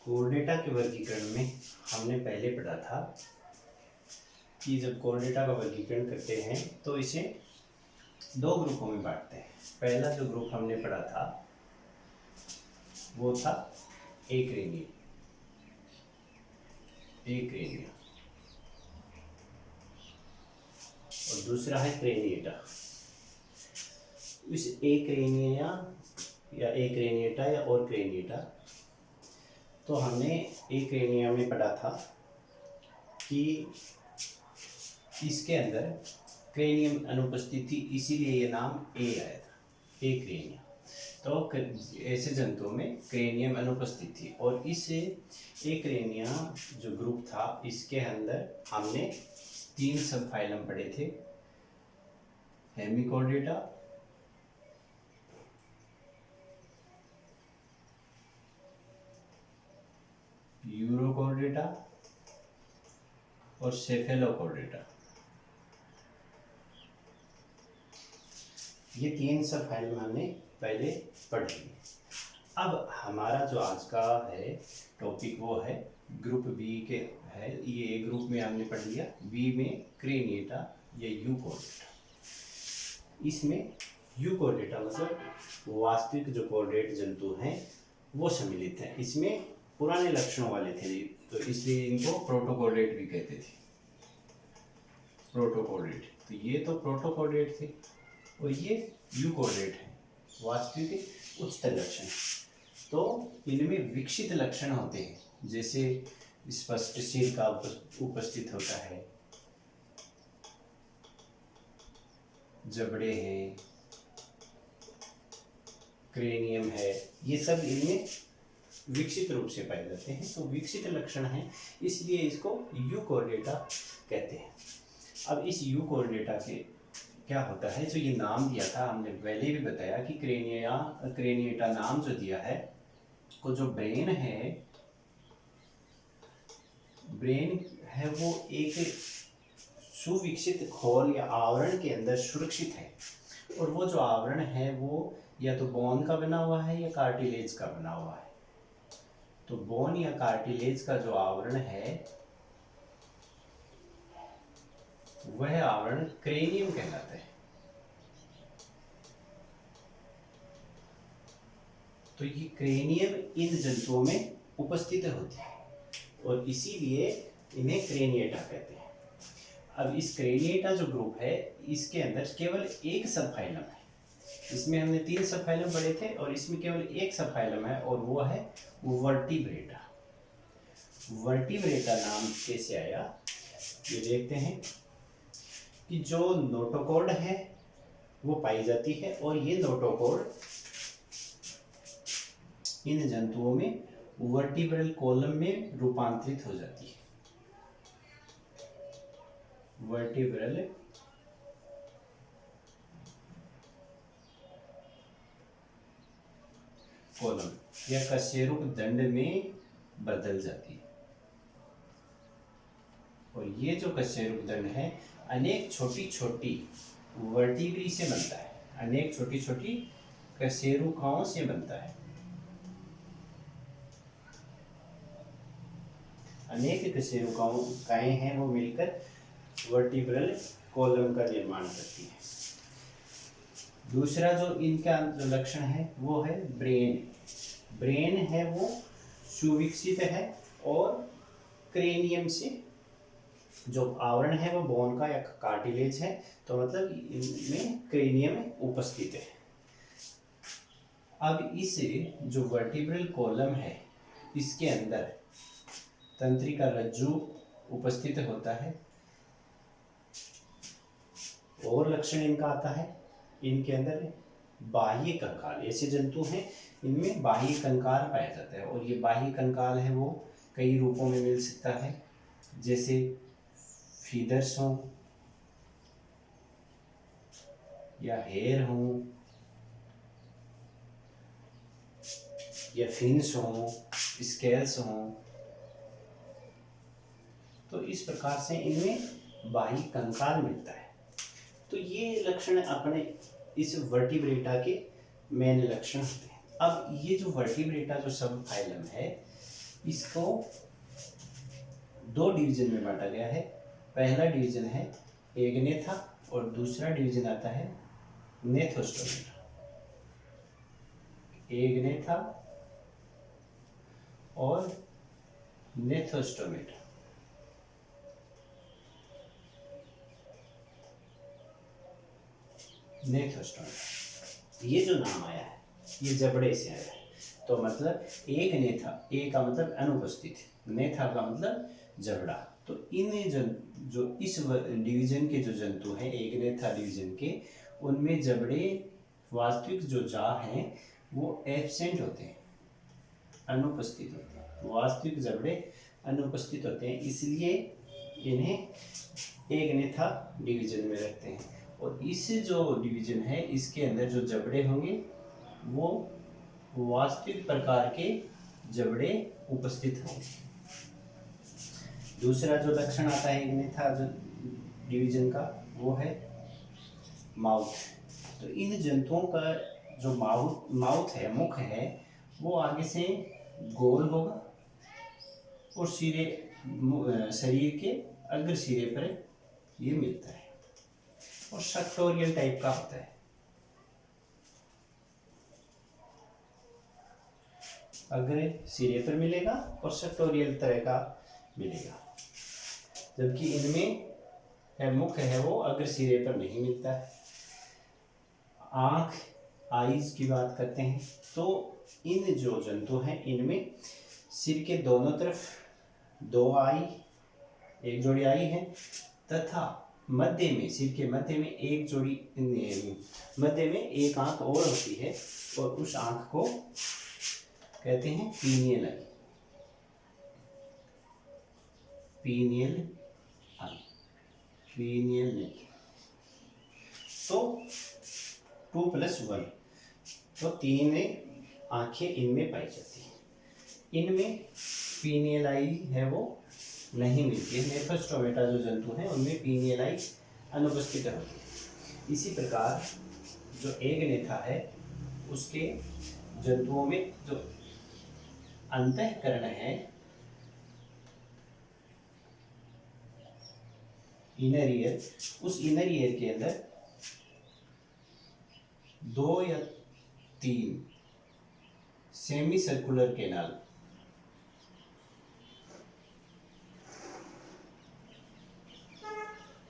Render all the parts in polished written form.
Chordata के वर्गीकरण में हमने पहले पढ़ा था कि जब कोर्डेटा का वर्गीकरण करते हैं तो इसे दो ग्रुपों में बांटते हैं। पहला जो ग्रुप हमने पढ़ा था वो था एक्रेनिया और दूसरा है क्रेनिएटा। इस एक्रेनिया या एक्रेनिएटा या और क्रेनिएटा, तो हमने एक्रेनिया में पढ़ा था कि इसके अंदर क्रेनियम अनुपस्थित थी, इसीलिए ये नाम ए आया था, एक्रेनिया। तो ऐसे जंतुओं में क्रेनियम अनुपस्थित थी और इस एक्रेनिया जो ग्रुप था इसके अंदर हमने 3 सब फाइलम पढ़े थे। हेमिकोर्डेटा, यूरोकोर्डेटा और सेफेलोकोर्डेटा। ये 3 सब फाइलम हमने पहले पढ़ ली। अब हमारा जो आज का है टॉपिक वो है ग्रुप बी के है। ये ए ग्रुप में हमने पढ़ लिया, बी में क्रेनिएटा या यूकोर्डेटा। इसमें यूकोर्डेटा मतलब वास्तविक जो कोर्डेट जंतु हैं वो सम्मिलित हैं। इसमें पुराने लक्षणों वाले थे तो इसलिए इनको प्रोटोकोर्डेट भी कहते थे। प्रोटोकोर्डेट, तो ये तो प्रोटोकोर्डेट थे और ये यूकोर्डेट है, वास्तविक उच्चतर लक्षण। तो इनमें विकसित लक्षण होते हैं, जैसे स्पष्ट सिर का उपस्थित होता है, जबड़े हैं, क्रेनियम है, ये सब इनमें विकसित रूप से पाए जाते हैं। तो विकसित लक्षण हैं, इसलिए इसको यूकोर्डेटा कहते हैं। अब इस यूकोर्डेटा के क्या होता है, जो ये नाम दिया था हमने पहले भी बताया कि क्रेनिएटा नाम जो दिया है, को जो ब्रेन है वो एक सुविकसित खोल या आवरण के अंदर सुरक्षित है। और वो जो आवरण है वो या तो बोन का बना हुआ है या कार्टिलेज का बना हुआ है। तो बोन या कार्टिलेज का जो आवरण है वह आवरण क्रेनियम कहलाता है। तो ये क्रेनियम इन जंतुओं में उपस्थित होती है और इसीलिए इन्हें क्रेनिएटा कहते हैं। अब इस क्रेनिएटा जो ग्रुप है इसके अंदर केवल एक सब फाइलम है। इसमें हमने 3 सब फाइलम पढ़े थे और इसमें केवल एक सब फाइलम है और वो है वर्टिब्रेटा। वर्टिब्रेटा नाम कैसे आया ये देखते हैं कि जो नोटोकॉर्ड है वो पाई जाती है और ये नोटोकॉर्ड इन जंतुओं में वर्टिब्रल कॉलम में रूपांतरित हो जाती है। वर्टिब्रल कॉलम या कशेरुक दंड में बदल जाती है। और ये जो कशेरुक दंड है अनेक छोटी छोटी वर्टिब्री से बनता है, अनेक छोटी छोटी कशेरुकाओं से बनता है। अनेक कशेरुकाएं हैं वो मिलकर वर्टिब्रल कॉलम का निर्माण करती है। दूसरा जो इनका जो लक्षण है वो है ब्रेन है वो सुविकसित है और क्रेनियम से जो आवरण है वो बोन का या कार्टिलेज है, तो मतलब इनमें क्रेनियम उपस्थित है। अब इस जो वर्टिब्रल कॉलम है इसके अंदर तंत्रिका रज्जु उपस्थित होता है। और लक्षण इनका आता है, इनके अंदर बाह्य कंकाल, ऐसे जंतु हैं इनमें बाह्य कंकाल पाया जाता है और ये बाह्य कंकाल है वो कई रूपों में मिल सकता है, जैसे फीदर्स हों या हेयर हों या फिन्स हों, स्केल्स हों। तो इस प्रकार से इनमें बाह्य कंकाल मिलता है। तो ये लक्षण अपने इस वर्टिब्रेटा के मेन लक्षण होते हैं। अब ये जो वर्टिब्रेटा जो सब फाइलम है इसको दो डिवीजन में बांटा गया है। पहला डिवीजन है एगनेथा और दूसरा डिवीजन आता है नेथोस्टोमेटा। एगनेथा और नेथोस्टोमेटा। नेथोस्टोमेटा, ये जो नाम आया है ये जबड़े से आया है। तो मतलब एक नेथा, ए का मतलब अनुपस्थित, नेथा का मतलब जबड़ा। तो इन जो इस डिवीजन के जो जंतु हैं एक नेथा डिवीजन के, उनमें जबड़े वास्तविक जो जा हैं वो एब्सेंट होते हैं, अनुपस्थित होते हैं। वास्तविक जबड़े अनुपस्थित होते हैं, इसलिए इन्हें एक नेथा डिवीजन में रखते हैं। और इस जो डिवीजन है इसके अंदर जो जबड़े होंगे वो वास्तविक प्रकार के जबड़े उपस्थित होंगे। दूसरा जो लक्षण आता है एगनेथा जो डिवीजन का वो है माउथ। तो इन जंतुओं का जो माउथ है, मुख है, वो आगे से गोल होगा और शरीर के अग्र सिरे पर ये मिलता है और सेक्टोरियल टाइप का होता है। अग्र सिरे पर मिलेगा और सेक्टोरियल तरह का मिलेगा, जबकि इनमें मुख है वो अग्र सिरे पर नहीं मिलता है। आँख, आईज की बात करते हैं तो इन जो जंतु हैं इनमें सिर के दोनों तरफ दो आई, एक जोड़ी आई है, तथा मध्य में, सिर के मध्य में एक जोड़ी, मध्य में एक आँख और होती है और उस आँख को कहते हैं पीनियल आई। पीनियल आई, पीनियल नहीं। तो 2 + 1 तो 3 आंखें इनमें पाई जाती हैं। इनमें पीनियल आई है वो नहीं मिलती है। नेथोस्टोमेटा जो जंतु हैं उनमें पीनियल आई अनुपस्थित होती है। इसी प्रकार जो एगनेथा है उसके जंतुओं में जो अंतःकरण है, इनर ईयर, उस इनर ईयर के अंदर 2 या 3 सेमी सर्कुलर कैनाल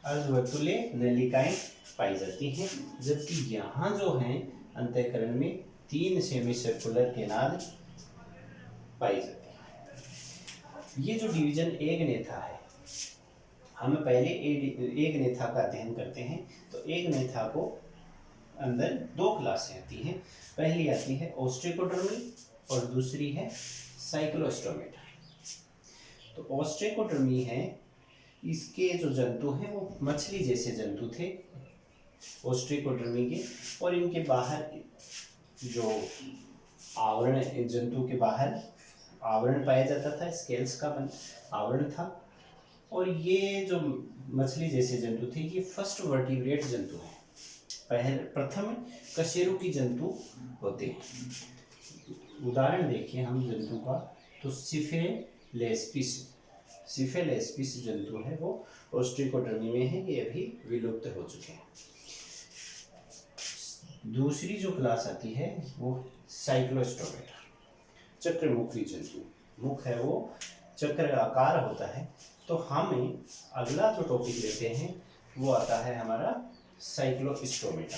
अर्धवर्तुले नलिकाएं पाई जाती हैं, जबकि यहाँ जो हैं अंतःकरण में 3 सेमी सर्कुलर कैनाल पाई जाती है। ये जो डिवीजन एगनेथा है, हम पहले एगनेथा का अध्ययन करते हैं। तो एगनेथा को अंदर 2 क्लासें आती हैं। पहली आती है ओस्ट्रिकोडर्मी और दूसरी है साइक्लोस्टोमेटा। तो ओस्ट्रिकोडर्मी है, इसके जो जंतु हैं वो मछली जैसे जंतु थे ओस्ट्रिकोडर्मी के, और इनके बाहर जो आवरण, जंतु के बाहर आवरण पाया जाता था, स्केल्स का आवरण था। और ये जो मछली जैसे जंतु थे ये फर्स्ट वर्टिब्रेट जंतु हैं, प्रथम कशेरुकी जंतु होते हैं। उदाहरण देखिए हम जंतु का, तो सिफेलेस्पिस जंतु है वो ओस्ट्रिकोडर्मी में है, ये अभी विलुप्त हो चुके हैं। दूसरी जो क्लास आती है वो साइक्लोस्टोमेटा, चक्रमुखी जंतु। मुख है वो चक्र आकार होता है। तो हमें अगला जो टॉपिक लेते हैं वो आता है हमारा साइक्लोस्टोमेटा।